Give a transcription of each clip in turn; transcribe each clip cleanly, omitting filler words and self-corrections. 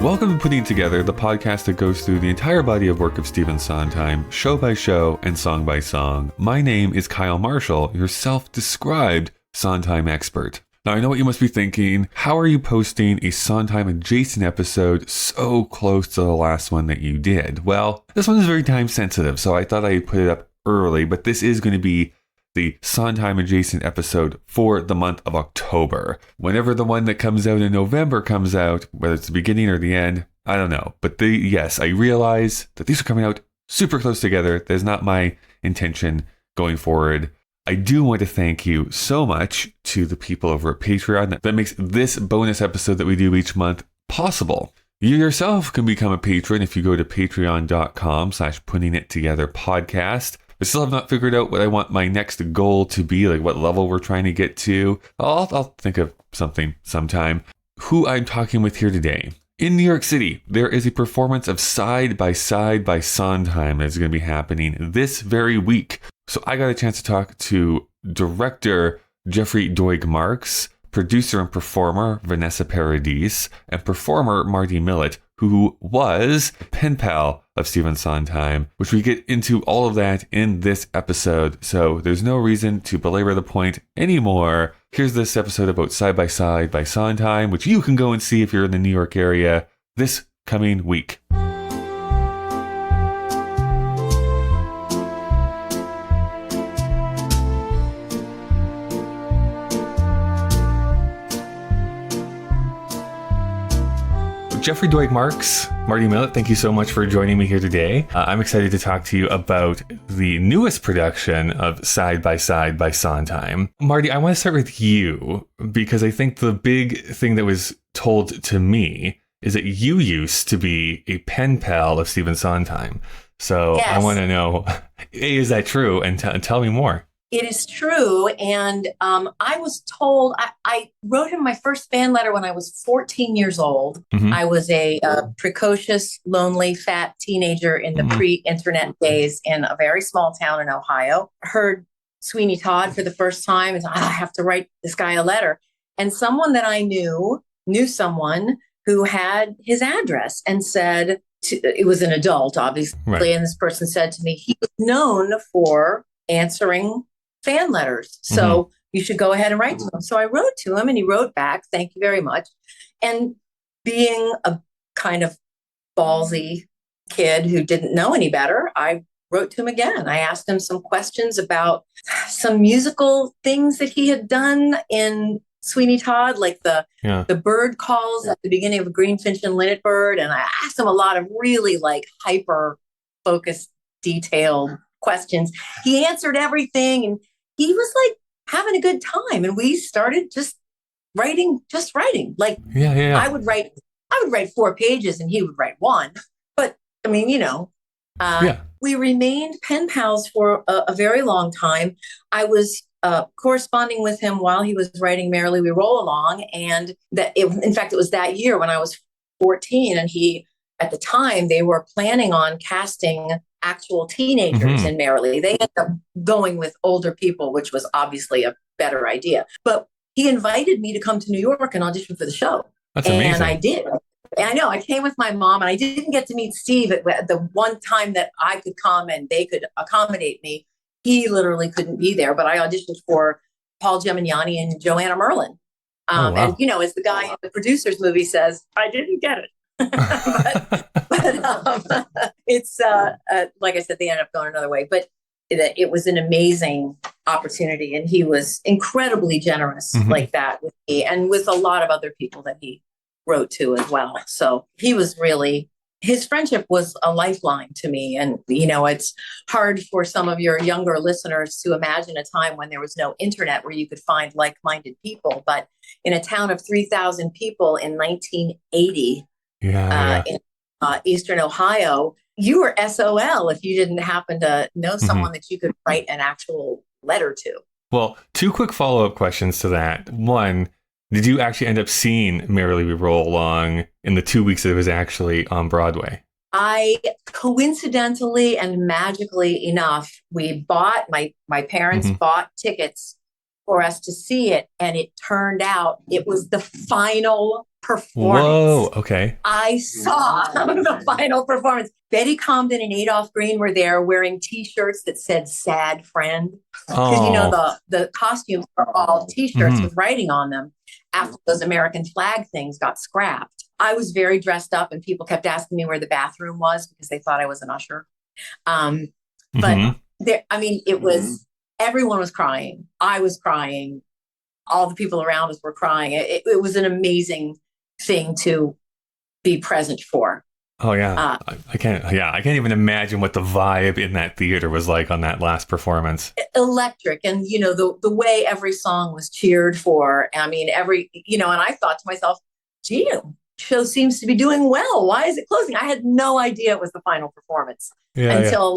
Welcome to Putting Together, the podcast that goes through the entire body of work of Stephen Sondheim, show by show and song by song. My name is Kyle Marshall, your self-described Sondheim expert. Now, I know what you must be thinking. How are you posting a Sondheim adjacent episode so close to the last one that you did? Well, this one is very time sensitive, so I thought I'd put it up early, but this is going to be the Sondheim adjacent episode for the month of October. Whenever the one that comes out in November comes out, whether it's the beginning or the end, I don't know. But yes, I realize that these are coming out super close together. That's not my intention going forward. I do want to thank you so much to the people over at Patreon that makes this bonus episode that we do each month possible. You yourself can become a patron if you go to patreon.com/puttingittogetherpodcast. I still have not figured out what I want my next goal to be, like what level we're trying to get to. I'll think of something sometime. Who I'm talking with here today. In New York City, there is a performance of Side by Side by Sondheim that's going to be happening this very week. So I got a chance to talk to director Geoffrey Doig-Marx, producer and performer Vanessa Paradis, and performer Mardie Millit, who was pen pal of Stephen Sondheim, which we get into all of that in this episode. So there's no reason to belabor the point anymore. Here's this episode about Side by Side by Sondheim, which you can go and see if you're in the New York area this coming week. Geoffrey Doig-Marx, Mardie Millit, thank you so much for joining me here today. I'm excited to talk to you about the newest production of Side by Side by Sondheim. Mardie, I want to start with you because I think the big thing that was told to me is that you used to be a pen pal of Stephen Sondheim. So yes. I want to know, A, is that true? And tell me more. It is true. And I was told, I wrote him my first fan letter when I was 14 years old. Mm-hmm. I was a precocious, lonely, fat teenager in the pre-internet days in a very small town in Ohio. Heard Sweeney Todd for the first time and I have to write this guy a letter. And someone that I knew someone who had his address and said, it was an adult, obviously. Right. And this person said to me, he was known for answering fan letters. So you should go ahead and write to him. So I wrote to him and he wrote back, thank you very much. And being a kind of ballsy kid who didn't know any better, I wrote to him again. I asked him some questions about some musical things that he had done in Sweeney Todd, like the bird calls at the beginning of Greenfinch and Linnet Bird. And I asked him a lot of really like hyper focused, detailed questions. He answered everything and he was like having a good time. And we started just writing. Like I would write 4 pages and he would write 1. But I mean, we remained pen pals for a very long time. I was corresponding with him while he was writing Merrily We Roll Along. And in fact, it was that year when I was 14 and at the time they were planning on casting actual teenagers in Merrily. They ended up going with older people, which was obviously a better idea. But he invited me to come to New York and audition for the show. That's amazing. And I did. And I know. I came with my mom and I didn't get to meet Steve at the one time that I could come and they could accommodate me. He literally couldn't be there, but I auditioned for Paul Giamatti and Joanna Merlin. And, as the guy in the producer's movie says, I didn't get it. but it's like I said, they ended up going another way, but it was an amazing opportunity and he was incredibly generous like that with me and with a lot of other people that he wrote to as well. So he was really, his friendship was a lifeline to me. And, it's hard for some of your younger listeners to imagine a time when there was no internet where you could find like-minded people. But in a town of 3,000 people in 1980, in Eastern Ohio, you were SOL if you didn't happen to know someone that you could write an actual letter to. Well, 2 quick follow-up questions to that. One, did you actually end up seeing Merrily We Roll Along in the 2 weeks that it was actually on Broadway? I coincidentally and magically enough, we bought, my parents bought tickets for us to see it. And it turned out it was the final performance. Whoa, okay. I saw the final performance. Betty Comden and Adolph Green were there wearing T-shirts that said "Sad Friend," because the costumes are all T-shirts with writing on them after those American flag things got scrapped. I was very dressed up, and people kept asking me where the bathroom was because they thought I was an usher. But there, I mean, it was everyone was crying. I was crying. All the people around us were crying. It was an amazing thing to be present for. Oh yeah. I can't even imagine what the vibe in that theater was like on that last performance. Electric. And the way every song was cheered for. I mean, and I thought to myself, gee, show seems to be doing well. Why is it closing? I had no idea it was the final performance until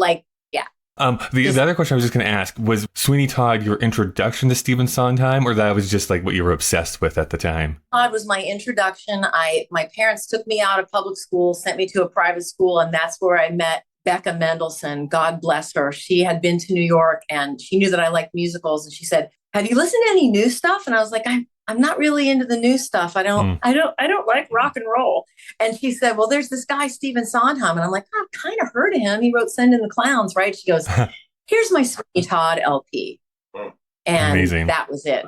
the other question I was just going to ask was Sweeney Todd your introduction to Stephen Sondheim, or that was just like what you were obsessed with at the time? Todd was my introduction. My parents took me out of public school, sent me to a private school, and that's where I met Becca Mendelsohn. God bless her. She had been to New York and she knew that I liked musicals, and she said, "Have you listened to any new stuff?" And I was like, I'm not really into the new stuff. I don't like rock and roll. And she said, "Well, there's this guy, Stephen Sondheim." And I'm like, I've kind of heard of him. He wrote Send in the Clowns, right? She goes, "Here's my Sweeney Todd LP." And amazing. That was it.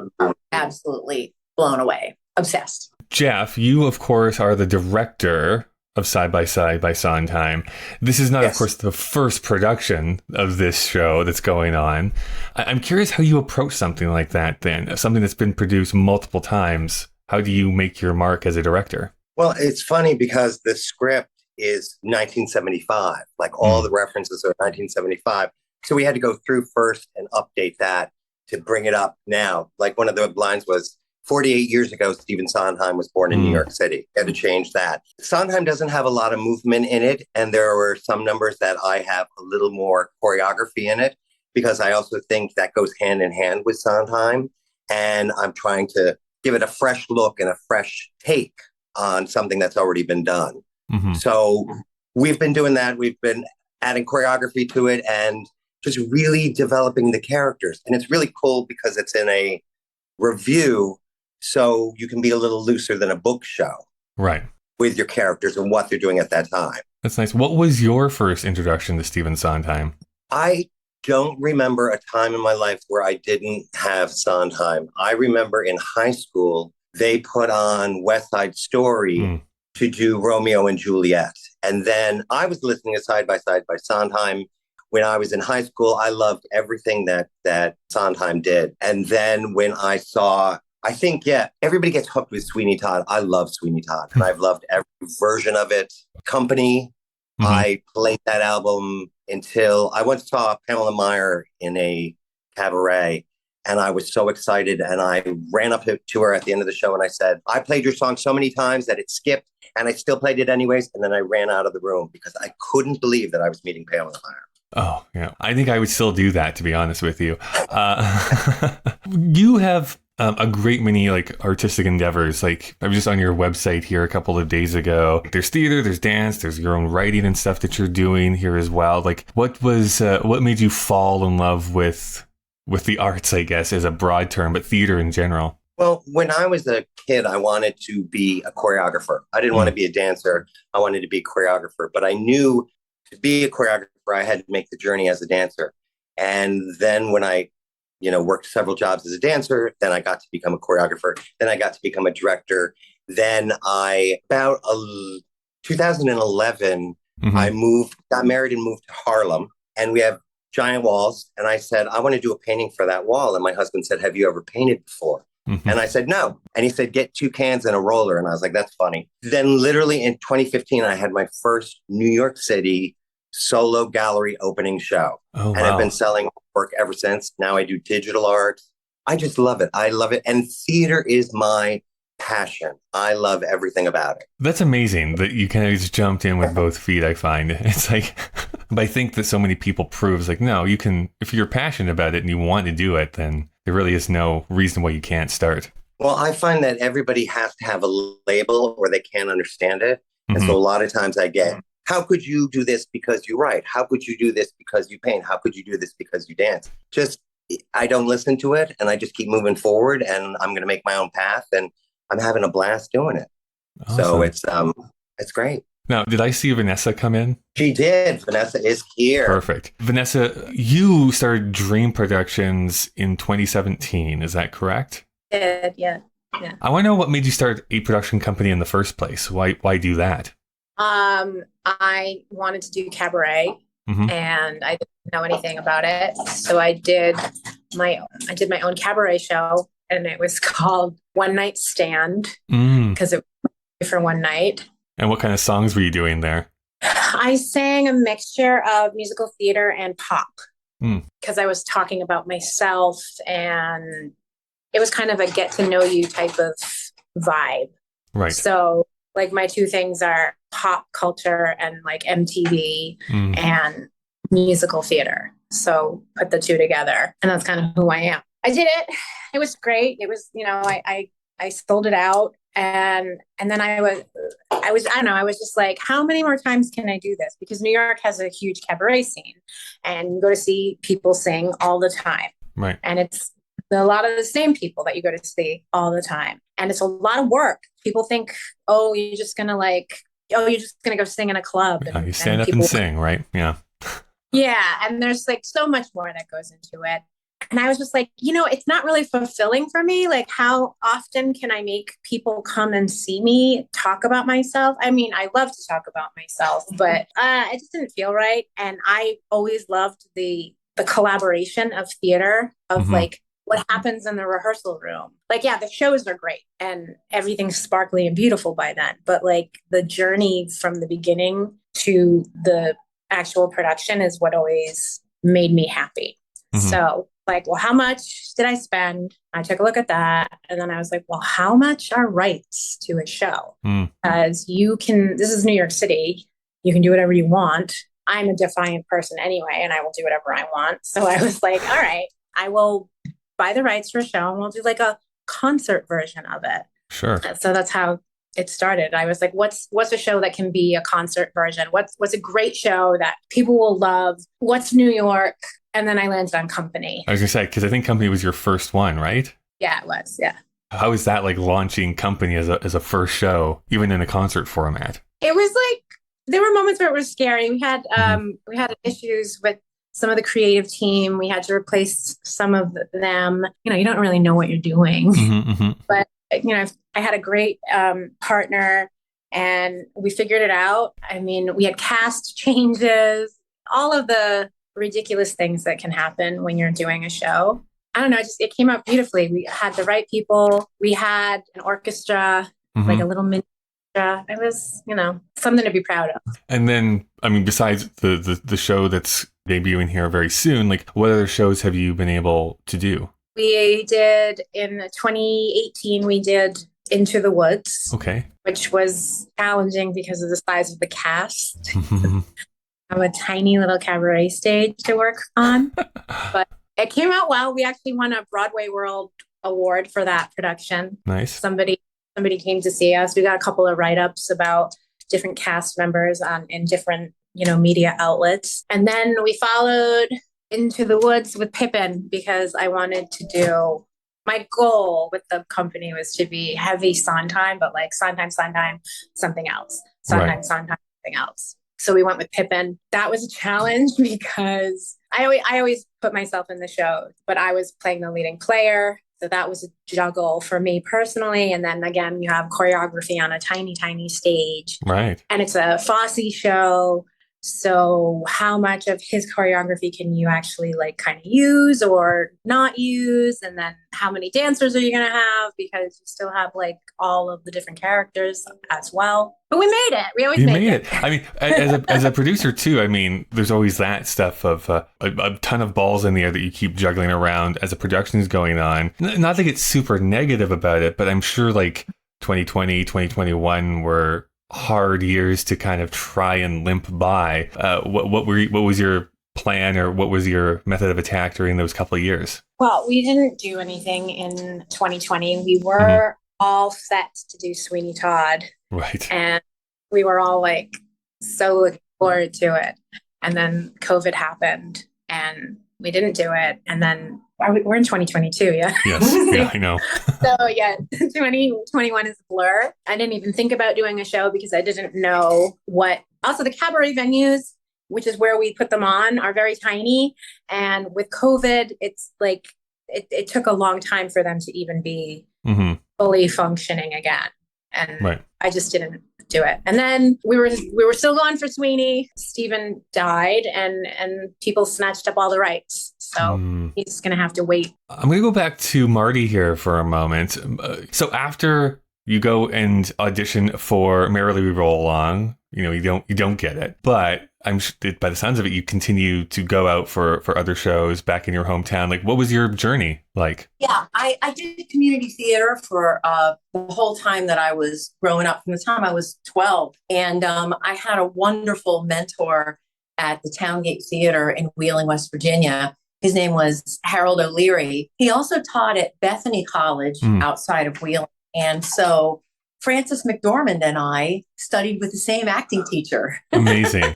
Absolutely blown away. Obsessed. Jeff, you, of course, are the director of Side by Side by Sondheim. This is not, of course, the first production of this show that's going on. I'm curious how you approach something like that then, something that's been produced multiple times. How do you make your mark as a director? Well, it's funny because the script is 1975, like all the references are 1975. So we had to go through first and update that to bring it up now. Like one of the lines was, 48 years ago, Stephen Sondheim was born in New York City. Had to change that. Sondheim doesn't have a lot of movement in it. And there were some numbers that I have a little more choreography in it, because I also think that goes hand in hand with Sondheim. And I'm trying to give it a fresh look and a fresh take on something that's already been done. So we've been doing that. We've been adding choreography to it and just really developing the characters. And it's really cool because it's in a review. So you can be a little looser than a book show. Right. With your characters and what they're doing at that time. That's nice. What was your first introduction to Stephen Sondheim? I don't remember a time in my life where I didn't have Sondheim. I remember in high school, they put on West Side Story to do Romeo and Juliet. And then I was listening to Side by Sondheim. When I was in high school, I loved everything that Sondheim did. And then when I saw... I think, everybody gets hooked with Sweeney Todd. I love Sweeney Todd, and I've loved every version of it. Company, I played that album until I once saw Pamela Meyer in a cabaret, and I was so excited, and I ran up to her at the end of the show, and I said, "I played your song so many times that it skipped, and I still played it anyways," and then I ran out of the room because I couldn't believe that I was meeting Pamela Meyer. Oh, yeah. I think I would still do that, to be honest with you. You have... a great many artistic endeavors. I was just on your website here a couple of days ago. There's theater, there's dance, there's your own writing and stuff that you're doing here as well. What made you fall in love with the arts, I guess, is a broad term, but theater in general? Well, when I was a kid, I wanted to be a choreographer. I didn't want to be a dancer. I wanted to be a choreographer, but I knew to be a choreographer, I had to make the journey as a dancer. And then when I worked several jobs as a dancer. Then I got to become a choreographer. Then I got to become a director. Then about 2011, I got married and moved to Harlem. And we have giant walls. And I said, I want to do a painting for that wall. And my husband said, "Have you ever painted before?" And I said, "No." And he said, "Get 2 cans and a roller." And I was like, "That's funny." Then literally in 2015, I had my first New York City solo gallery opening show. Oh, wow. And I've been selling work ever since. Now I do digital art. I just love it. I love it. And theater is my passion. I love everything about it. That's amazing that you kind of just jumped in with both feet, I find. It's but I think that so many people proves no, you can, if you're passionate about it and you want to do it, then there really is no reason why you can't start. Well, I find that everybody has to have a label or they can't understand it. And so a lot of times I get, how could you do this because you write? How could you do this because you paint? How could you do this because you dance? I don't listen to it and I just keep moving forward and I'm going to make my own path and I'm having a blast doing it. So Awesome. it's great. Now, did I see Vanessa come in? She did. Vanessa is here. Perfect. Vanessa, you started Dream Productions in 2017. Is that correct? Did, yeah. Yeah. I want to know what made you start a production company in the first place. Why do that? I wanted to do cabaret, and I didn't know anything about it. So I did my own cabaret show, and it was called One Night Stand because it was for one night. And what kind of songs were you doing there? I sang a mixture of musical theater and pop because I was talking about myself, and it was kind of a get to know you type of vibe. Right. So like my two things are pop culture and like MTV and musical theater. So put the two together, and that's kind of who I am. I did it. It was great. It was, I sold it out. And then I was just like, how many more times can I do this? Because New York has a huge cabaret scene, and you go to see people sing all the time. Right. And it's a lot of the same people that you go to see all the time. And it's a lot of work. People think, you're just going to go sing in a club. Yeah, you stand up and sing, right? Yeah. Yeah. And there's like so much more that goes into it. And I was just like, it's not really fulfilling for me. Like, how often can I make people come and see me talk about myself? I mean, I love to talk about myself, but it just didn't feel right. And I always loved the collaboration of theater, of like what happens in the rehearsal room. Like, yeah, the shows are great and everything's sparkly and beautiful by then. But like the journey from the beginning to the actual production is what always made me happy. So like, well, how much did I spend? I took a look at that. And then I was like, well, how much are rights to a show? Because this is New York City. You can do whatever you want. I'm a defiant person anyway, and I will do whatever I want. So I was like, all right, I will buy the rights for a show and we'll do like a concert version of it. Sure. So that's how it started. I was like, what's a show that can be a concert version? What's a great show that people will love? What's New York? And then I landed on Company. I was going to say, because I think Company was your first one, right? Yeah, it was. Yeah. How is that like launching Company as a first show, even in a concert format? It was like, there were moments where it was scary. We had issues with some of the creative team. We had to replace some of them. You don't really know what you're doing. But, I had a great partner, and we figured it out. I mean, we had cast changes, all of the ridiculous things that can happen when you're doing a show. I don't know, it came out beautifully. We had the right people. We had an orchestra, like a little mini orchestra. It was, something to be proud of. And then, I mean, besides the show that's debuting here very soon, like what other shows have you been able to do? We did in 2018, we did Into the Woods. Okay. Which was challenging because of the size of the cast. Have a tiny little cabaret stage to work on, but it came out well. We actually won a Broadway World Award for that production. Nice. Somebody came to see us. We got a couple of write-ups about different cast members in different, media outlets. And then we followed Into the Woods with Pippin because I wanted to do, my goal with the company was to be heavy Sondheim, but like Sondheim, something else. Sondheim, something else. So we went with Pippin. That was a challenge because I always put myself in the show, but I was playing the leading player. So that was a juggle for me personally. And then again, you have choreography on a tiny, tiny stage. Right. And it's a Fosse show. So how much of his choreography can you actually like kind of use or not use? And then how many dancers are you going to have? Because you still have like all of the different characters as well. But we made it. We always made it. I mean, as a producer too, I mean, there's always that stuff of a ton of balls in the air that you keep juggling around as a production is going on. Not to get super negative about it, but I'm sure like 2020, 2021 were hard years to kind of try and limp by. What was your plan, or what was your method of attack during those couple of years? Well, we didn't do anything in 2020. We were all set to do Sweeney Todd. Right. And we were all like so looking forward to it. And then COVID happened, and we didn't do it. And then we're in 2022, yeah? Yes, yeah, I know. So yeah, 2021 is a blur. I didn't even think about doing a show because I didn't know what. Also, the cabaret venues, which is where we put them on, are very tiny. And with COVID, it's like, it took a long time for them to even be fully functioning again. And I just didn't do it. And then we were still going for Sweeney. Stephen died and people snatched up all the rights. So he's going to have to wait. I'm going to go back to Mardie here for a moment. So after you go and audition for Merrily We Roll Along, you don't get it, but I'm by the sounds of it, you continue to go out for other shows back in your hometown. Like, what was your journey like? Yeah, I did community theater for the whole time that I was growing up, from the time I was 12. And I had a wonderful mentor at the Towngate Theater in Wheeling, West Virginia. His name was Harold O'Leary. He also taught at Bethany College outside of Wheeling. And so Frances McDormand and I studied with the same acting teacher. Amazing.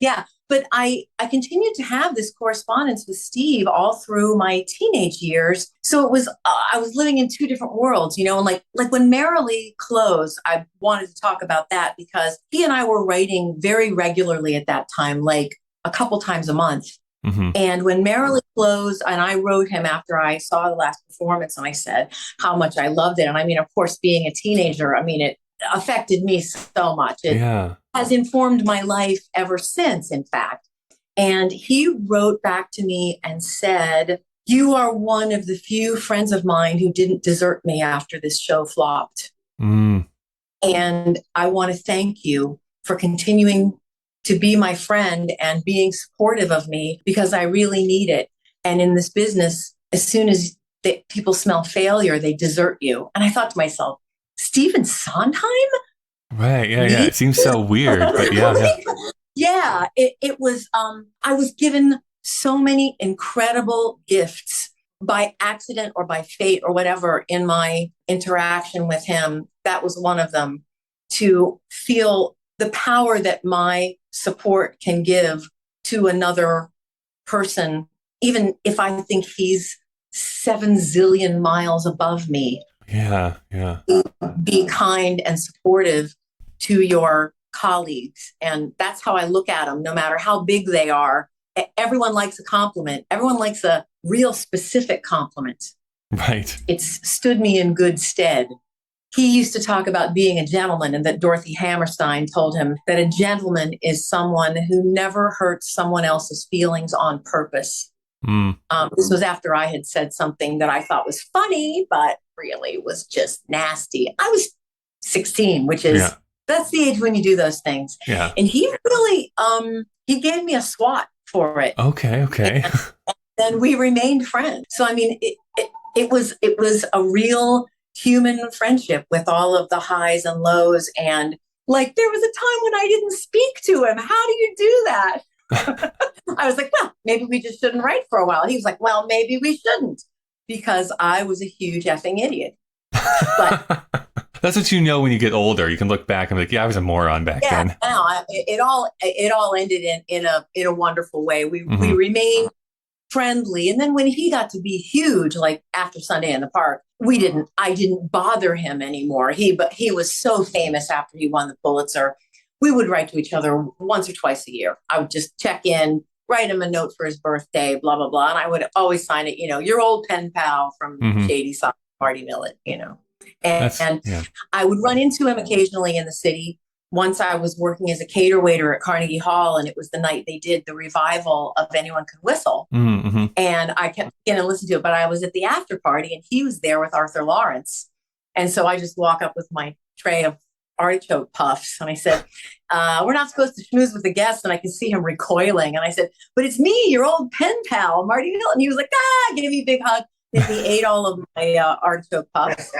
Yeah. But I continued to have this correspondence with Steve all through my teenage years. So it was, I was living in two different worlds, and like when Merrily closed, I wanted to talk about that because he and I were writing very regularly at that time, like a couple times a month. And when Merrily closed, and I wrote him after I saw the last performance, and I said how much I loved it. And I mean, of course, being a teenager, I mean, it affected me so much. It has informed my life ever since, in fact. And he wrote back to me and said, "You are one of the few friends of mine who didn't desert me after this show flopped. And I want to thank you for continuing to be my friend and being supportive of me, because I really need it. And in this business, as soon as people smell failure, they desert you." And I thought to myself, Stephen Sondheim? Right. Yeah. Yeah. It seems so weird, but yeah. Yeah. It was, I was given so many incredible gifts by accident or by fate or whatever in my interaction with him. That was one of them, to feel the power that my support can give to another person, even if I think he's 7 zillion miles above me. Yeah, yeah. Be kind and supportive to your colleagues. And that's how I look at them, no matter how big they are. Everyone likes a compliment. Everyone likes a real specific compliment. Right. It's stood me in good stead. He used to talk about being a gentleman, and that Dorothy Hammerstein told him that a gentleman is someone who never hurts someone else's feelings on purpose. This was after I had said something that I thought was funny, but really was just nasty. I was 16, which is, that's the age when you do those things. Yeah. And he really, he gave me a swat for it. Okay. And then we remained friends. So, I mean, it was a real human friendship with all of the highs and lows. And like, there was a time when I didn't speak to him. How do you do that? I was like, well, maybe we just shouldn't write for a while. He was like, well, maybe we shouldn't, because I was a huge effing idiot. But that's what you know when you get older. You can look back and be like, yeah, I was a moron back then. No, it all ended in a wonderful way. We remained friendly. And then when he got to be huge, like after Sunday in the Park, I didn't bother him anymore. But he was so famous after he won the Pulitzer. We would write to each other once or twice a year. I would just check in, write him a note for his birthday, blah, blah, blah. And I would always sign it, your old pen pal from Shady Side, Mardie Millit, And I would run into him occasionally in the city. Once I was working as a cater waiter at Carnegie Hall, and it was the night they did the revival of Anyone Can Whistle. And I kept in and listened to it, but I was at the after party and he was there with Arthur Lawrence. And so I just walk up with my tray of artichoke puffs. And I said, we're not supposed to schmooze with the guests. And I could see him recoiling. And I said, but it's me, your old pen pal, Mardie Millit. And he was like, gave me a big hug. Then he ate all of my artichoke puffs,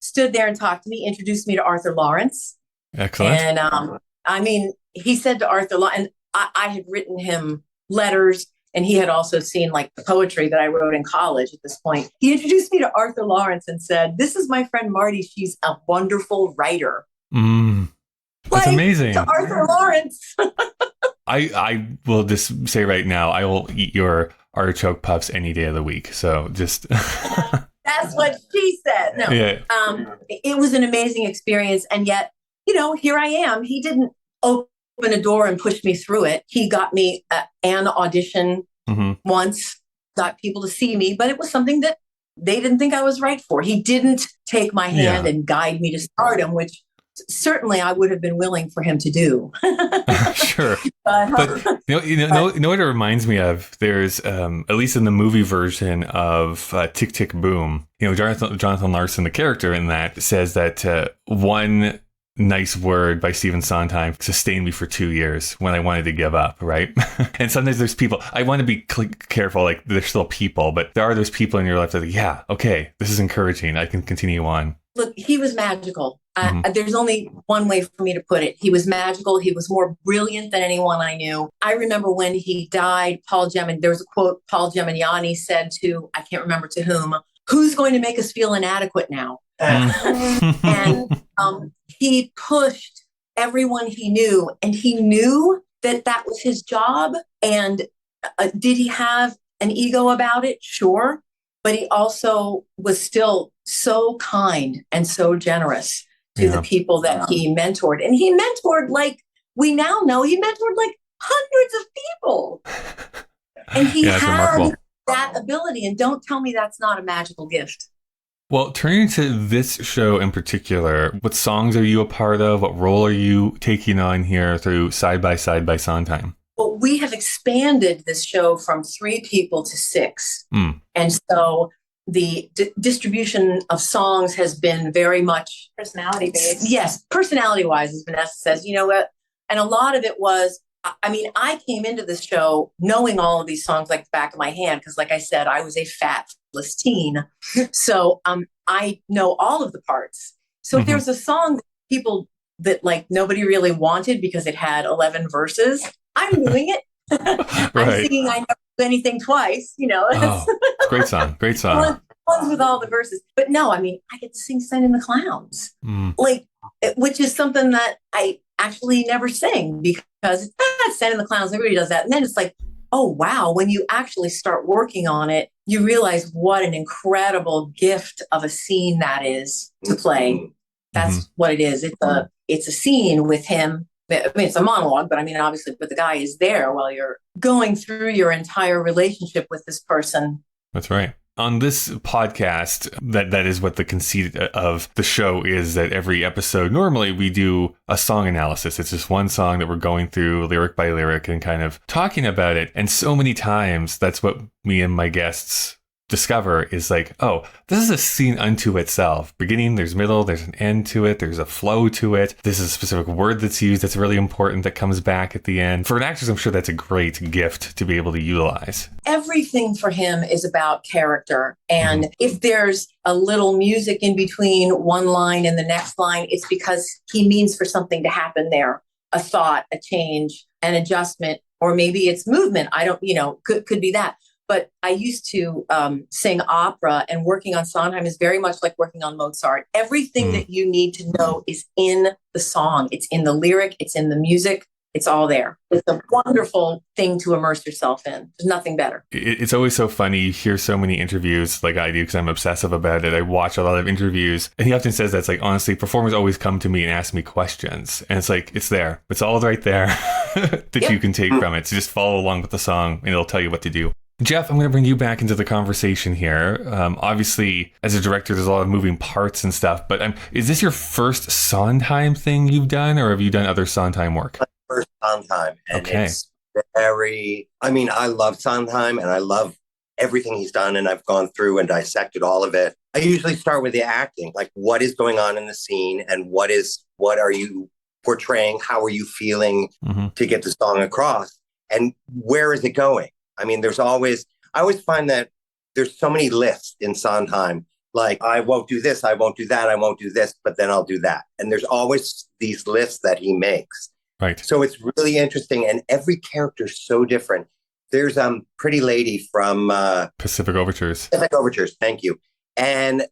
stood there and talked to me, introduced me to Arthur Lawrence. Excellent. And I mean, he said to Arthur Lawrence, and I had written him letters, and he had also seen like the poetry that I wrote in college at this point. He introduced me to Arthur Lawrence and said, "This is my friend Mardie. She's a wonderful writer." That's amazing. To Arthur Lawrence. I will just say right now, I will eat your artichoke puffs any day of the week. So just That's what she said. No, yeah. It was an amazing experience. And yet, here I am. He didn't open a door and push me through it. He got me an audition once, got people to see me, but it was something that they didn't think I was right for. He didn't take my hand and guide me to stardom, which certainly I would have been willing for him to do. Sure. But you know what it reminds me of? There's at least in the movie version of Tick Tick Boom, Jonathan Larson, the character in that, says that one nice word by Stephen Sondheim sustained me for 2 years when I wanted to give up, right? And sometimes there's people, I want to be careful, like there's still people, but there are those people in your life that are like, yeah, okay, this is encouraging. I can continue on. Look, he was magical. There's only one way for me to put it. He was magical. He was more brilliant than anyone I knew. I remember when he died, there was a quote Paul Gemignani said to, I can't remember to whom, "Who's going to make us feel inadequate now?" And he pushed everyone he knew, and he knew that was his job. And did he have an ego about it? Sure. But he also was still so kind and so generous to the people that he mentored. And he mentored, like we now know, he mentored like hundreds of people. And he had that ability. And don't tell me that's not a magical gift. Well, turning to this show in particular, what songs are you a part of? What role are you taking on here through Side by Side by Sondheim? Well, we have expanded this show from 3 people to 6. And so the distribution of songs has been very much personality based. Yes, personality wise, as Vanessa says, you know what? And a lot of it was, I came into this show knowing all of these songs like the back of my hand, because like I said, I was a fatless teen. So I know all of the parts. So if there's a song that people that like nobody really wanted because it had 11 verses, I'm doing it. I'm singing I Never Do Anything Twice, Great song. Great song. Ones with all the verses. But no, I get to sing Send in the Clowns, which is something that I actually never sing because Send in the Clowns, everybody does that. And then it's like, oh, wow, when you actually start working on it, you realize what an incredible gift of a scene that is to play. That's what it is. It's a scene with him. It's a monologue, but obviously, but the guy is there while you're going through your entire relationship with this person. That's right. On this podcast, that is what the conceit of the show is, that every episode, normally we do a song analysis. It's just one song that we're going through lyric by lyric and kind of talking about it. And so many times that's what me and my guests discover is like, oh, this is a scene unto itself. Beginning, there's middle, there's an end to it, there's a flow to it. This is a specific word that's used that's really important that comes back at the end. For an actress, I'm sure that's a great gift to be able to utilize. Everything for him is about character. And if there's a little music in between one line and the next line, it's because he means for something to happen there. A thought, a change, an adjustment, or maybe it's movement. I don't, could be that. But I used to sing opera, and working on Sondheim is very much like working on Mozart. Everything that you need to know is in the song. It's in the lyric. It's in the music. It's all there. It's a wonderful thing to immerse yourself in. There's nothing better. It's always so funny. You hear so many interviews like I do because I'm obsessive about it. I watch a lot of interviews, and he often says that's like, honestly, performers always come to me and ask me questions. And it's like, it's there. It's all right there that you can take from it. So just follow along with the song and it'll tell you what to do. Jeff, I'm going to bring you back into the conversation here. Obviously, as a director, there's a lot of moving parts and stuff, but is this your first Sondheim thing you've done, or have you done other Sondheim work? First Sondheim. And it's very, I love Sondheim and I love everything he's done, and I've gone through and dissected all of it. I usually start with the acting, like what is going on in the scene and what are you portraying? How are you feeling to get the song across? And where is it going? I always find that there's so many lists in Sondheim, like I won't do this, I won't do that, I won't do this, but then I'll do that. And there's always these lists that he makes. Right. So it's really interesting. And every character's so different. There's Pretty Lady from Pacific Overtures. Thank you. And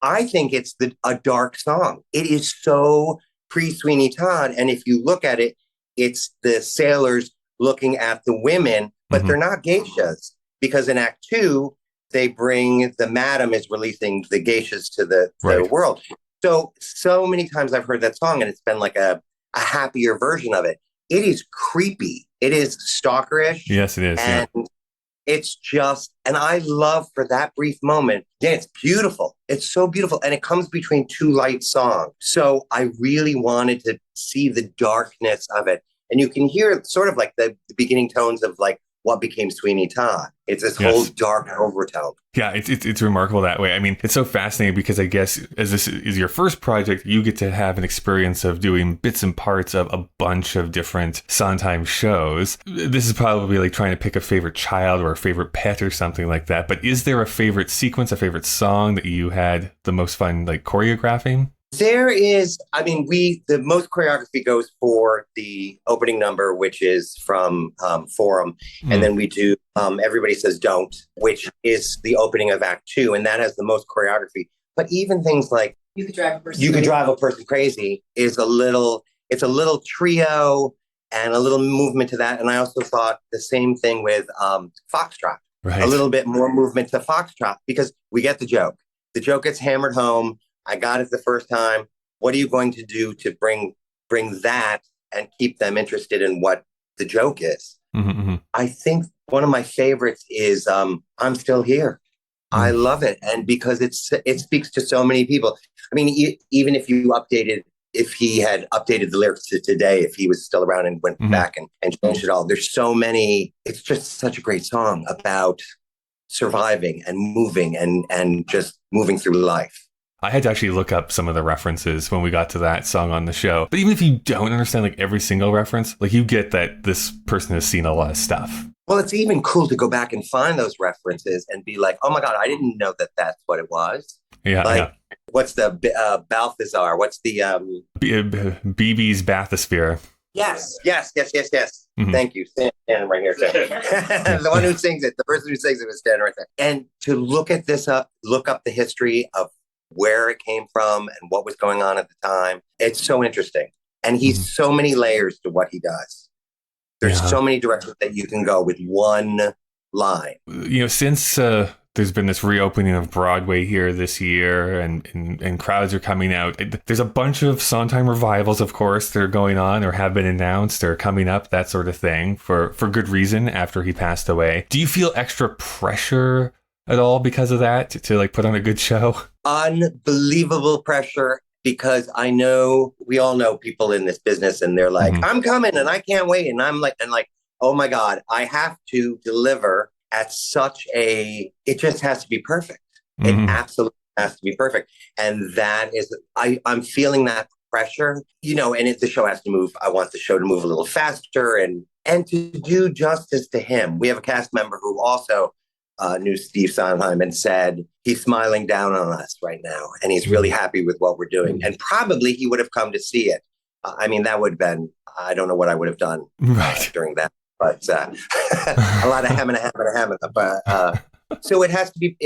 I think it's a dark song. It is so pre-Sweeney Todd. And if you look at it, it's the sailors looking at the women, but they're not geishas. because in Act 2, they bring the madam is releasing the geishas to the world. So many times I've heard that song and it's been like a happier version of it. It is creepy. It is stalkerish. Yes, it is. And it's just, and I love for that brief moment. Yeah, it's beautiful. It's so beautiful. And it comes between two light songs. So I really wanted to see the darkness of it. And you can hear sort of like the beginning tones of like what became Sweeney Todd. It's this whole dark overtone. Yeah, it's remarkable that way. I mean, it's so fascinating because I guess as this is your first project, you get to have an experience of doing bits and parts of a bunch of different Sondheim shows. This is probably like trying to pick a favorite child or a favorite pet or something like that. But is there a favorite sequence, a favorite song that you had the most fun like choreographing? There is, I mean, the most choreography goes for the opening number, which is from Forum. And then we do Everybody Says Don't, which is the opening of Act 2. And that has the most choreography. But even things like You Could Drive a Person Crazy is it's a little trio and a little movement to that. And I also thought the same thing with Foxtrot, a little bit more movement to Foxtrot, because we get the joke. The joke gets hammered home. I got it the first time. What are you going to do to bring that and keep them interested in what the joke is? Mm-hmm. I think one of my favorites is I'm Still Here. I love it. And because it speaks to so many people. I mean, even if he had updated the lyrics to today, if he was still around and went back and changed it all, there's so many, it's just such a great song about surviving and moving and just moving through life. I had to actually look up some of the references when we got to that song on the show. But even if you don't understand like every single reference, like you get that this person has seen a lot of stuff. Well, it's even cool to go back and find those references and be like, oh my God, I didn't know that that's what it was. Yeah. Like, what's the Balthazar? What's the... BB's bathysphere. Yes. Mm-hmm. Thank you. Standing right here. The one who sings it, the person who sings it was standing right there. And to look up the history of where it came from and what was going on at the time. It's so interesting. And he's so many layers to what he does. There's so many directions that you can go with one line. You know, since there's been this reopening of Broadway here this year and crowds are coming out, there's a bunch of Sondheim revivals, of course, that are going on or have been announced or coming up, that sort of thing, for good reason after he passed away. Do you feel extra pressure at all because of that to like put on a good show? Unbelievable pressure, because I know we all know people in this business and they're like, I'm coming and I can't wait. And I'm like, oh my God, I have to deliver at it just has to be perfect. It absolutely has to be perfect. And that is, I'm feeling that pressure, you know, and if the show has to move, I want the show to move a little faster and to do justice to him. We have a cast member who also knew Steve Sondheim and said he's smiling down on us right now and he's really happy with what we're doing, and probably he would have come to see it. I mean, that would have been, I don't know what I would have done during that, but a lot of ham and a ham and a ham. But so it has to be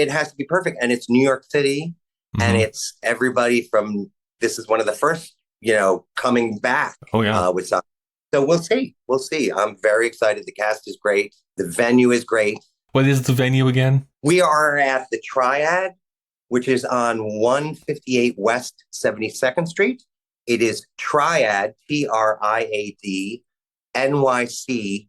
perfect, and it's New York City, and it's everybody from. This is one of the first, you know, coming back. With Sondheim. So we'll see. I'm very excited. The cast is great. The venue is great. What is the venue again? We are at the Triad, which is on 158 West 72nd Street. It is Triad, TRIAD, NYC.com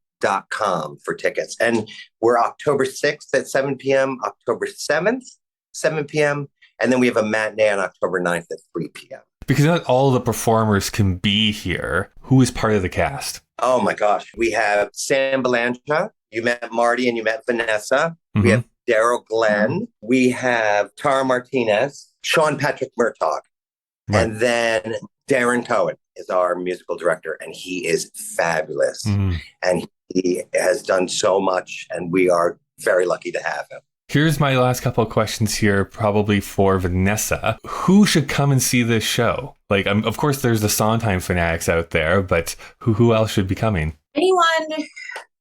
for tickets. And we're October 6th at 7 p.m., October 7th, 7 p.m., and then we have a matinee on October 9th at 3 p.m. Because not all the performers can be here. Who is part of the cast? Oh my gosh. We have Sam Belanger. You met Mardie and you met Vanessa. We have Daryl Glenn. We have Tara Martinez, Sean Patrick Murtaugh. And then Darren Cohen is our musical director, and he is fabulous. And he has done so much, and we are very lucky to have him. Here's my last couple of questions here, probably for Vanessa. Who should come and see this show? Like, of course, there's the Sondheim fanatics out there, but who else should be coming? Anyone.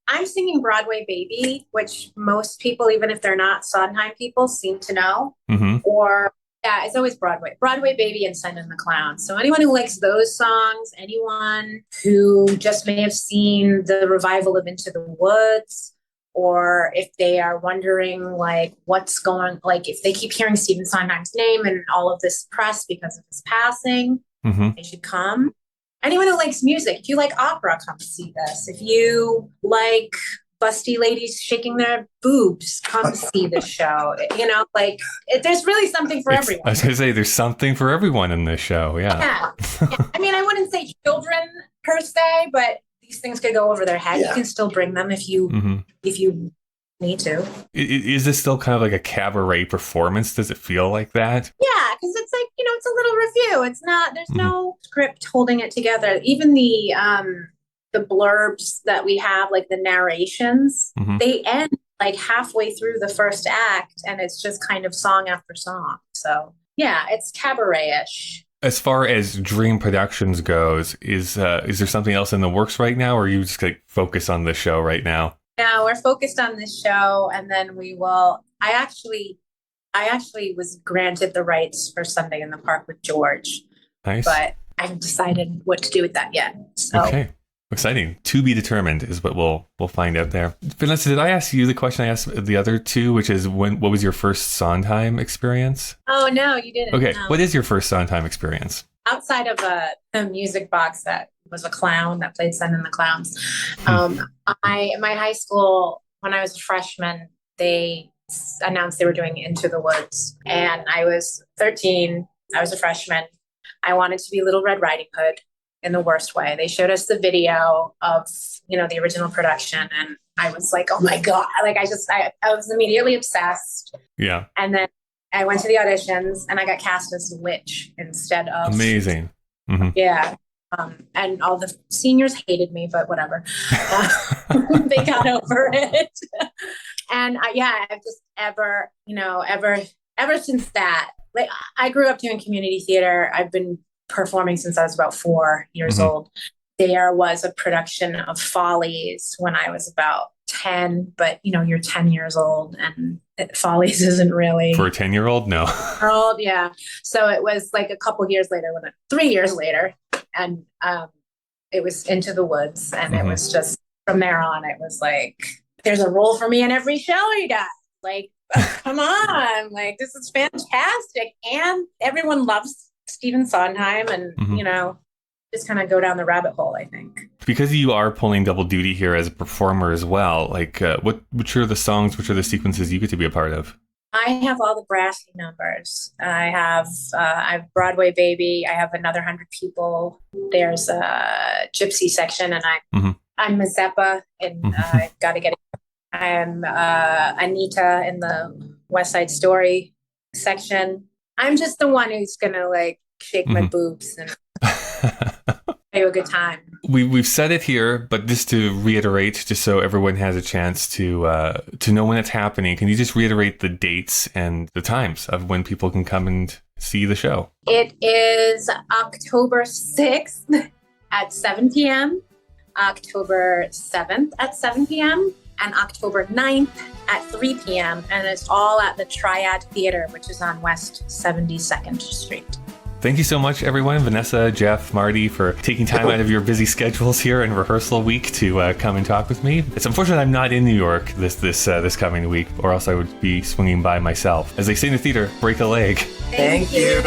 I'm singing Broadway Baby, which most people, even if they're not Sondheim people, seem to know. Or, yeah, it's always Broadway. Broadway Baby and Send in the Clown. So anyone who likes those songs, anyone who just may have seen the revival of Into the Woods, or if they are wondering like what's going, like if they keep hearing Stephen Sondheim's name and all of this press because of his passing, they should come. Anyone who likes music, if you like opera, come see this. If you like busty ladies shaking their boobs, come see the show. You know, like there's really something for everyone. I was going to say there's something for everyone in this show. Yeah. I mean, I wouldn't say children per se, but these things could go over their head. You can still bring them if you need to. Is this still kind of like a cabaret performance? Does it feel like that? Yeah, because it's like, you know, it's a little review. It's not, there's no script holding it together. Even the blurbs that we have, like the narrations, they end like halfway through the first act, and it's just kind of song after song. So yeah, it's cabaret-ish. As far as Dream Productions goes, is there something else in the works right now, or are you just like focus on the show right now? No, we're focused on this show, and then we will. I actually was granted the rights for Sunday in the Park with George. Nice. But I haven't decided what to do with that yet. So. Okay. Exciting. To be determined is what we'll find out there. Vanessa, did I ask you the question I asked the other two, which is what was your first Sondheim experience? Oh, no, you didn't. Okay. No. What is your first Sondheim experience? Outside of a music box that was a clown that played Sun and the Clowns. In my high school, when I was a freshman, they announced they were doing Into the Woods. And I was 13. I was a freshman. I wanted to be Little Red Riding Hood in the worst way. They showed us the video of, you know, the original production. And I was like, oh my God. Like, I was immediately obsessed. Yeah. And then I went to the auditions and I got cast as the witch instead of... Amazing. Yeah. And all the seniors hated me, but whatever. They got over it. And I've just ever since that, like I grew up doing community theater. I've been performing since I was about 4 years old. There was a production of Follies when I was about 10, but you know, you're 10 years old and Follies isn't really for a 10-year-old. No. Yeah. So it was like a couple years later, 3 years later, and it was Into the Woods, and it was just from there on. It was like there's a role for me in every show you got. Like, come on, like this is fantastic, and everyone loves Stephen Sondheim, and you know, just kind of go down the rabbit hole, I think. Because you are pulling double duty here as a performer as well, like which are the songs, which are the sequences you get to be a part of? I have all the brassy numbers. I have Broadway Baby. I have Another 100 People. There's a Gypsy section, and I'm Mazeppa in Gotta Get It. I am Anita in the West Side Story section. I'm just the one who's gonna like shake my boobs and have a good time. We've said it here, but just to reiterate, just so everyone has a chance to know when it's happening, can you just reiterate the dates and the times of when people can come and see the show? It is October 6th at 7 p.m., October 7th at 7 p.m., and October 9th at 3 p.m. And it's all at the Triad Theater, which is on West 72nd Street. Thank you so much, everyone. Vanessa, Jeff, Mardie, for taking time out of your busy schedules here in rehearsal week to come and talk with me. It's unfortunate I'm not in New York this coming week, or else I would be swinging by myself. As they say in the theater, break a leg. Thank you.